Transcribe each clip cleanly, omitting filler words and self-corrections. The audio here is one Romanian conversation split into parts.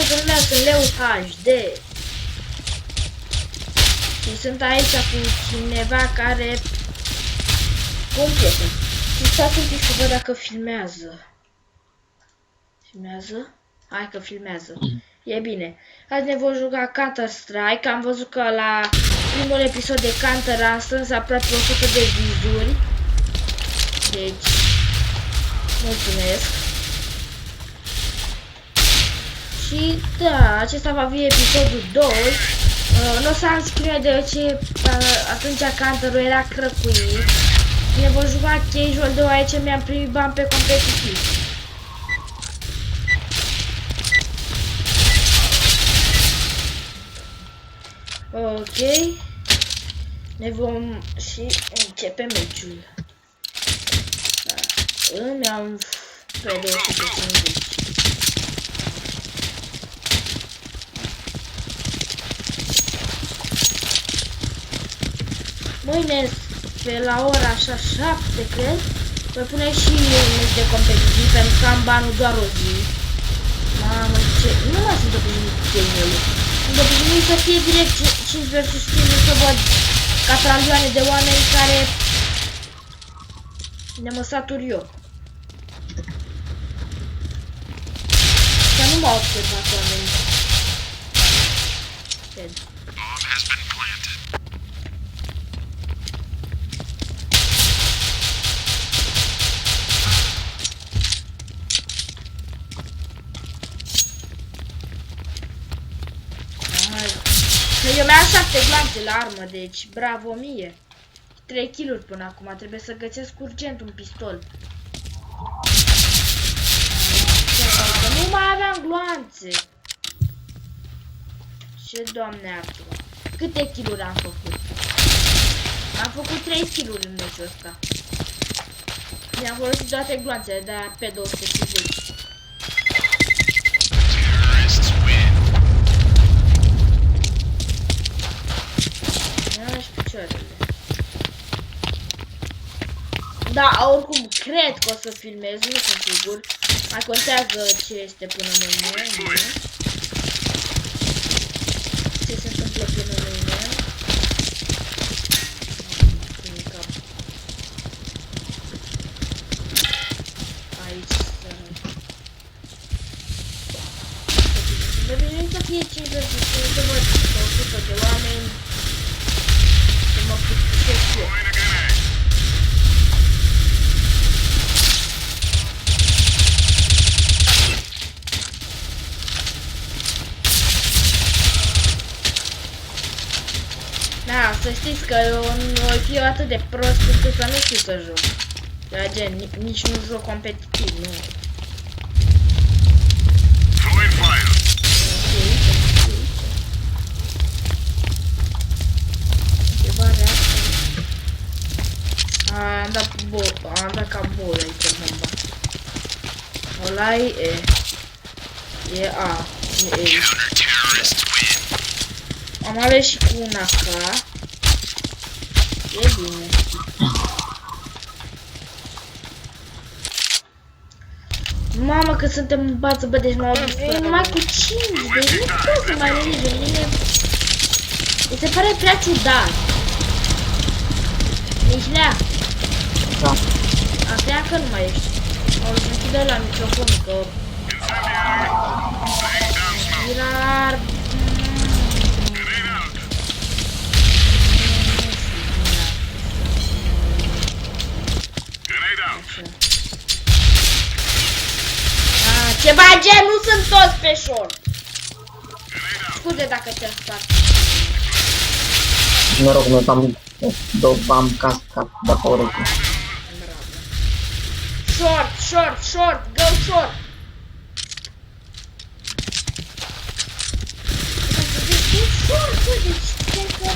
toată lumea sunt leu HD. Și sunt aici cu cineva care... Cum piese? Și stați un pic să văd dacă filmează. Filmează? Hai că filmează. E bine. Azi ne vom juca Counter-Strike. Am văzut că la primul episod de Counter am strâns aproape 100 de vizuri. Deci, mulțumesc. Și da, acesta va fi episodul 2. Nu o să am scrie deoarece atunci Counter-ul era crăcuit. Ne vom juca casual deoarece mi-am primit bani pe competitiv. Ok. Ne vom și începe meciul. Îmi am pe 250. Mâine pe la ora așa 7, cred, voi pune și meci de competitiv pentru că am banul doar o zi. Mamă, ce... Nu mai sunt obișnuit cu chestiile. Sunt obișnuit să fie direct 5 vs 5, să văd catralioane de oameni care ne mă satur eu. Să nu m-au observat oamenii. Cred. Eu mi-am 7 glanțe la armă, deci bravo mie. 3 kill-uri până acum, trebuie să găsesc urgent un pistol. Că nu mai aveam gloanțe. Ce doamne acum. Câte kill-uri am făcut? Am făcut 3 kill-uri în meciul ăsta. Mi-am folosit toate gloanțele, dar pe 250. Da, oricum cred că o să filmez, nu sunt sigur. Mai contează ce este până mâine. Ce se întâmplă până mâine. Aici să... Trebuie să fie 5 vs 5, să văd 100 de oameni. Să mă puteți eu. Da, să știți că eu voi fi atât de prost încât să nu știu să joc. La gen, nici nu joc competitiv, nu. Am dat ca bolă aici bomba. Ăla e E. E A. E E. Am ales și cu una K. E bine. Mamă, că suntem în bață, bă, deci m-au adus numai cu 5, deci nu pot să mai veni de mine. Mi se pare prea ciudat. Mișlea. Da. Astea că nu mai ești. O să închide la microfon, că... Irar... Ceva gen, nu sunt toți pe short. Scuze dacă te-am spart. Noroc, nu am cascat dacă o rău. Short, go short. Short, bă, deci cred că...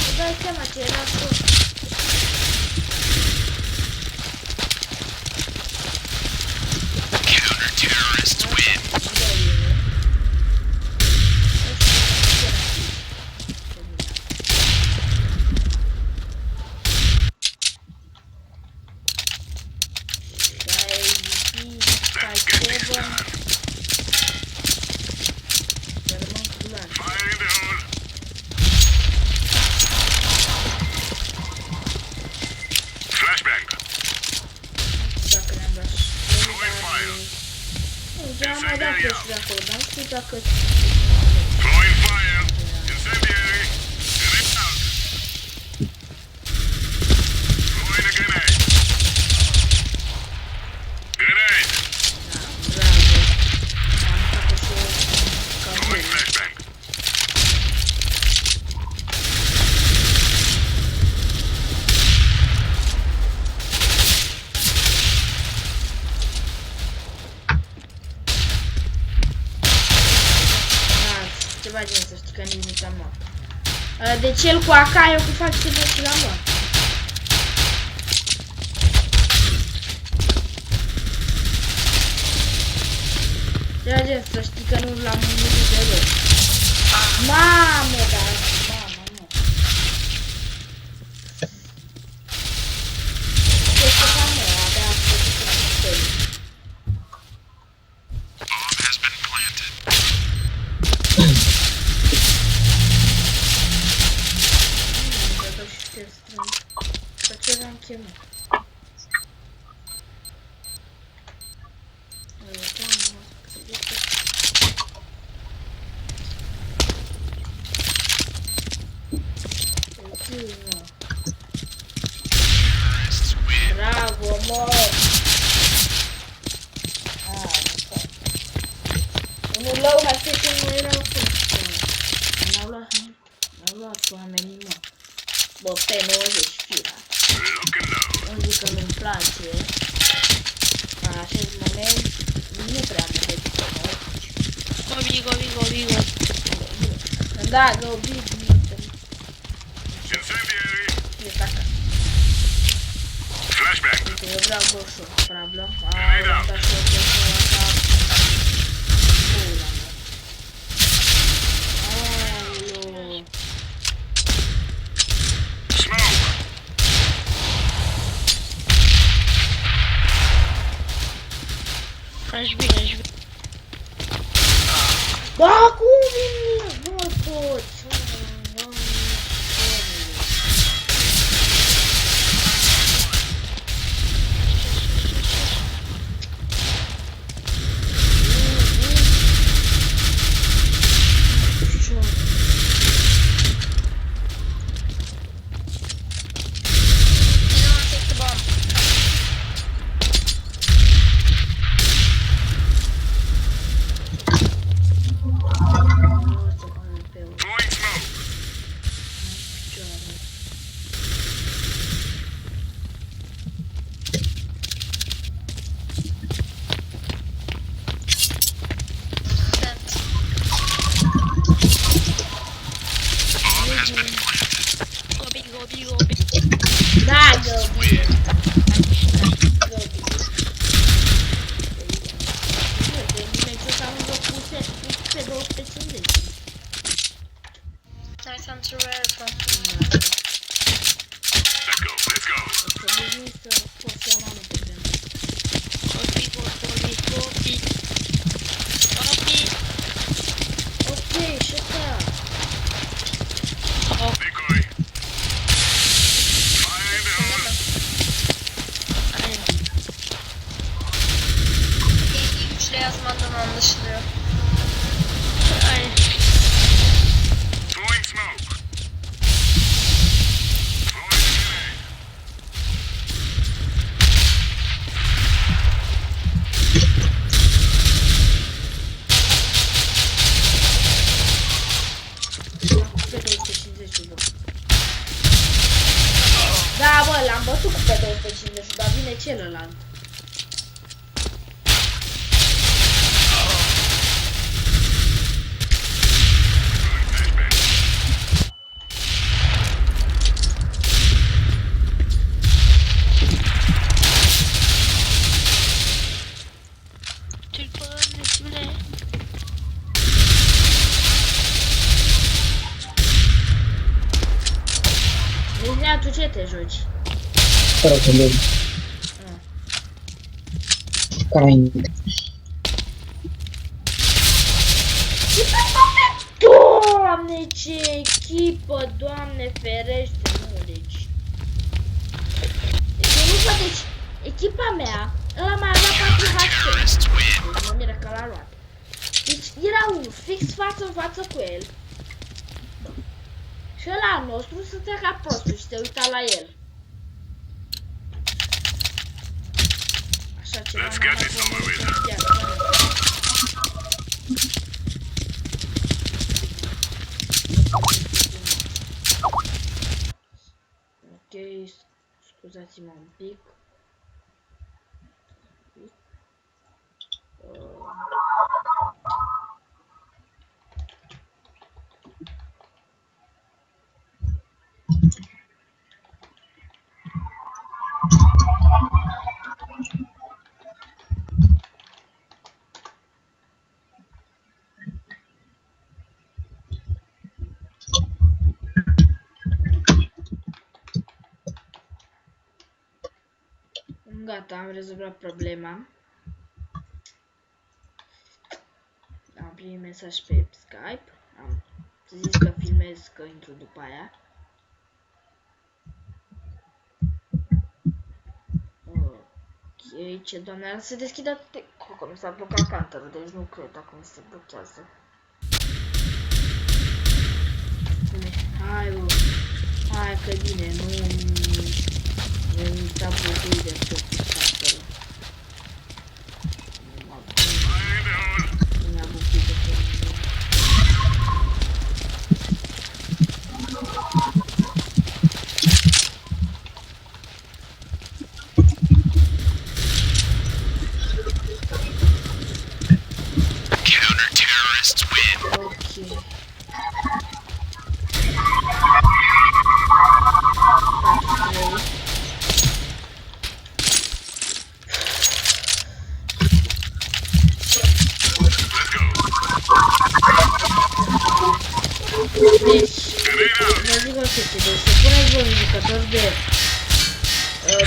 Îți dai seama ce era short. Am mai dat pești de acolo, dar nu știu dacă... Throwing fire. Incendiary. Grenade out. Throwing a grenade. Grenade. Bravo. Am făcut și eu ca Throwing bine. flashbang. Ceva gen să știi că nici nu te-am luat. De cel cu AK, eu cu fac ceva și l-am luat. Ceva gen să știi că nu l-am murit deloc. Mamă, dar... Mamă, nu. Deci că am eu, abia a fost să stări. Bomb has been planted. Pe ce l-am chemat? Bravo, mor! Unul low, hai să nu erau cum. N-au luat oamenii, mă. Bă, pe 90 fira. Looking low. Îmi zic că nu-mi place. În acest moment nu prea mă vede pe noi. Go. Da, go big, Incendiary. e така. Flashbang. Uite, eu vreau goșul, problem. Am dat și eu goșul ăsta. Pula mea. Aoleu. Smoke. Aș bine. Da, cum vin? Nu mă pot. Throwing smoke. Bomb has been planted. Go big. Da, go big. Go big. Bine, ce s-am învățat pe 250. Nice answer, from. Let's go. Let's go. Să devin să pot să am anul pe vreme. Go big. Ok, shut up. Decoy. Fire in the hole. Üçle yazmandan anlaşılıyor. Throwing smoke. Throwing a grenade. Pe 250 bă. Da, bă, l-am bătut cu pe 250, dar vine celălalt. Throwing flashbang. Türk balığının ismi ne? Liznea, tu ce te joci? Fără probleme. Ca înainte. Doamne, ce echipă, Doamne ferește, nu, deci... Deci eu nu văd, deci, echipa mea, ăla mai avea 4 HP. Deci mă miră că auzi, fix față în față cu el. Și ăla nostru stătea ca prostul și te uita la el. Așa ceva Let's get this over with. Ok, scuzați-mă un pic. Gata, am rezolvat problema. Am primit mesaj pe Skype. Am zis că filmez, că intru după aia. Ok, ce doamne, se deschide atât. Cum mi s-a blocat counterul, deci nu cred acum se blochează. Hai, bă. Hai că bine, nu s-a blocat de tot counterul. Fire in the hole. Nu mi-a blocat de tot. Counter-terrorists win. Ok. Deci, vă zic o chestie, deci să puneți voi un jucător de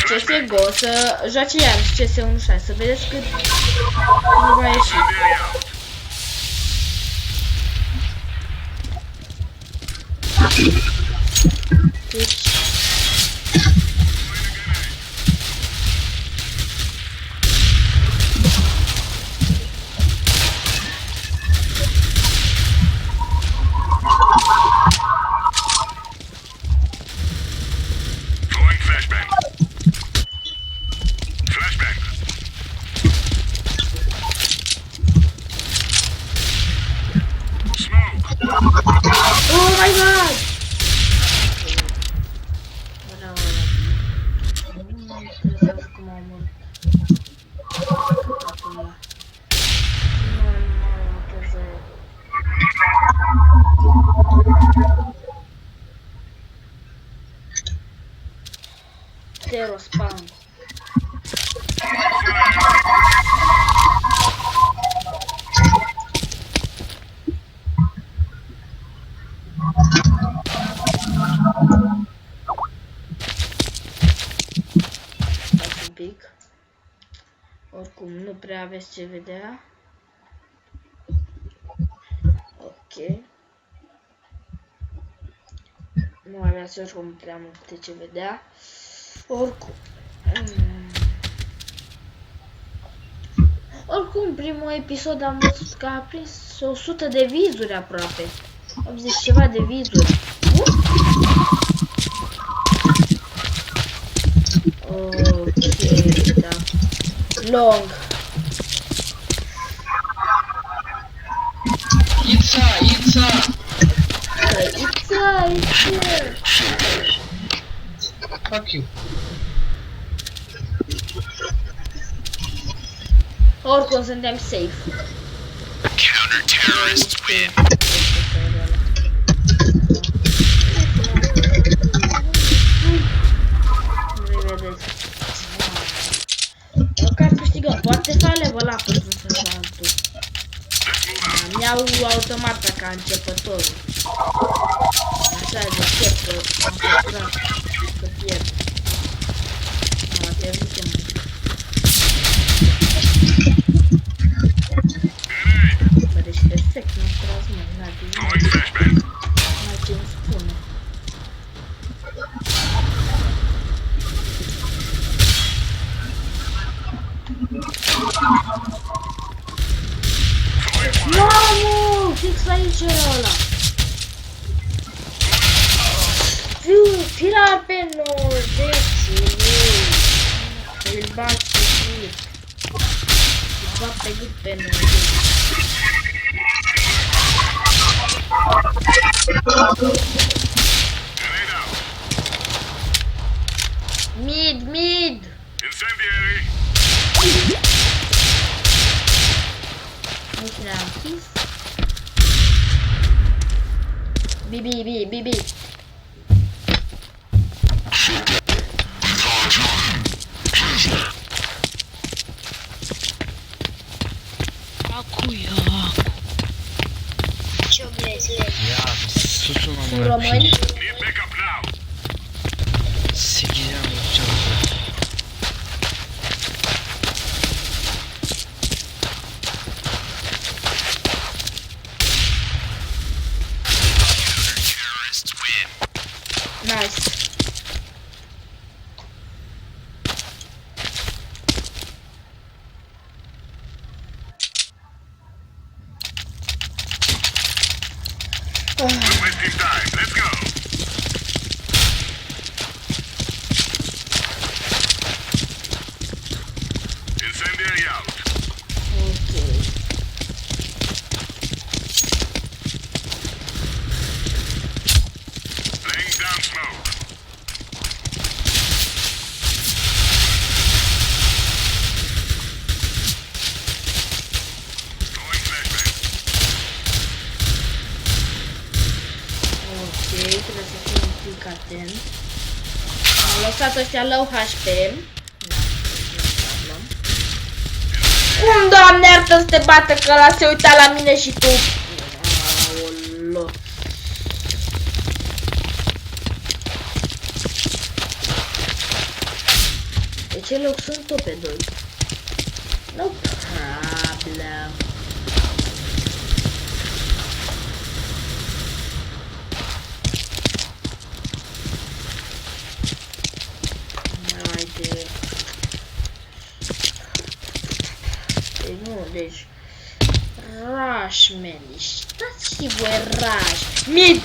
CSGO să joace iarăși CS1.6, să vedeți cât nu va ieși. Deci, Throwing flashbang. Flashbang. Smoke. oh my god! Ora, ora. Nu mai interesează cum am murit. Acum. Nu mai interesează. Zero spawn. Stați un pic. Oricum, nu prea aveți ce vedea. Ok. Nu aveați oricum prea multe ce vedea. Oricum. Oricum, primul episod am văzut că a prins 100 de vizuri aproape. 80 ceva de vizuri. Ok, da. Long. It's fuck you. Oricum suntem safe. Counter-terrorists win. Nu vedeți. Măcar câștigăm. Poate fale vă la pentru altul. Mi-au automat ca începătorul. Așa de chef că am făcut să pierd. Am pierdut eu mult. Bă, deci perfect, n-am tras mult, Throwing flashbang. n-ai ce-mi spune. Mamă! ce era ăla? Fiu, firar pe 90. Îl bat pe gât. Îl bat pe gât pe 90. Grenade out. Mid. Incendiary. Nici ne-am închis. Bibi. Acuia. Ce obiective? Ya susun amına Români. koyayım. Need backup now. Sikeceğim yapacağım. Terrorists win. Nice. Wasting time. Let's go. Incendiary out. Ok. Laying down smoke. Throwing flashbang. Ok, trebuie să fim un pic atent. Am lăsat ăștia low HP. Cum, Doamne, iartă să te bată, că ăla se uita la mine și tu. Aolo. De ce loc sunt tot pe 2? No problem. Haide. Deci rush, man. Stați și voi rush. Mid.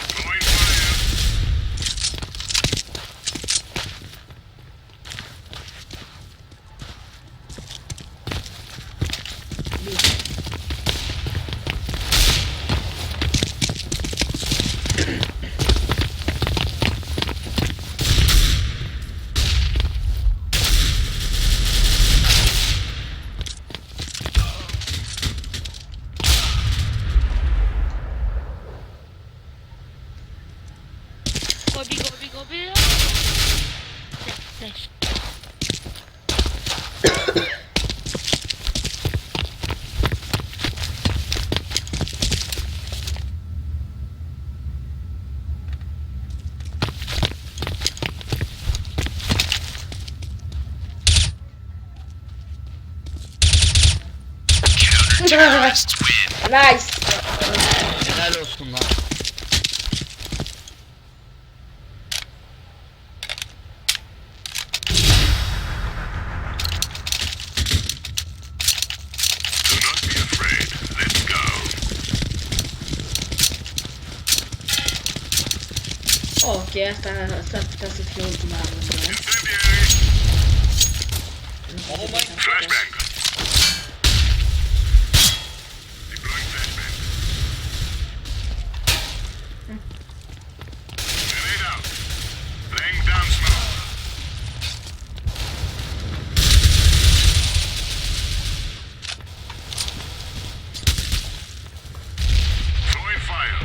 Throwing fire. Gobi. Nice. Terrorists win. Nice. Helal olsun lan. Do not be afraid. Let's go. Ok, asta s-ar putea să fie ultima rundă. Incendiary. Flashbang. Deploying flashbang. Grenade out. Laying down smoke. Throwing fire.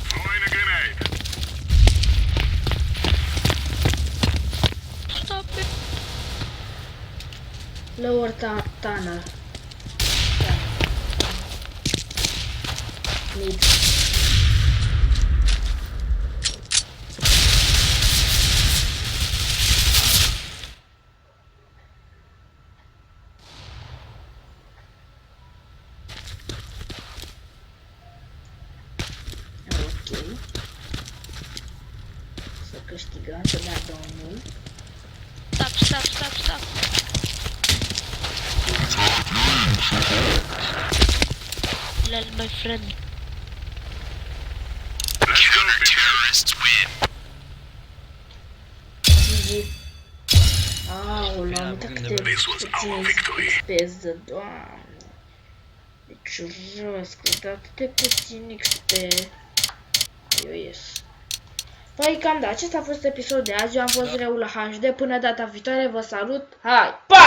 Throwing a grenade. Stop it. Lower tunnel. Mid. Ok. Să că câștigăm, să dea domnul. Stop. Lol, my friend. Let's go, people. GG. Aoleu, am uitat câte puține XP, doamne. Deci jos, că dă atât de puțin XP. Eu ies. Păi cam da, acesta a fost episodul de azi, eu am fost Reul HD, până data viitoare vă salut, hai, pa!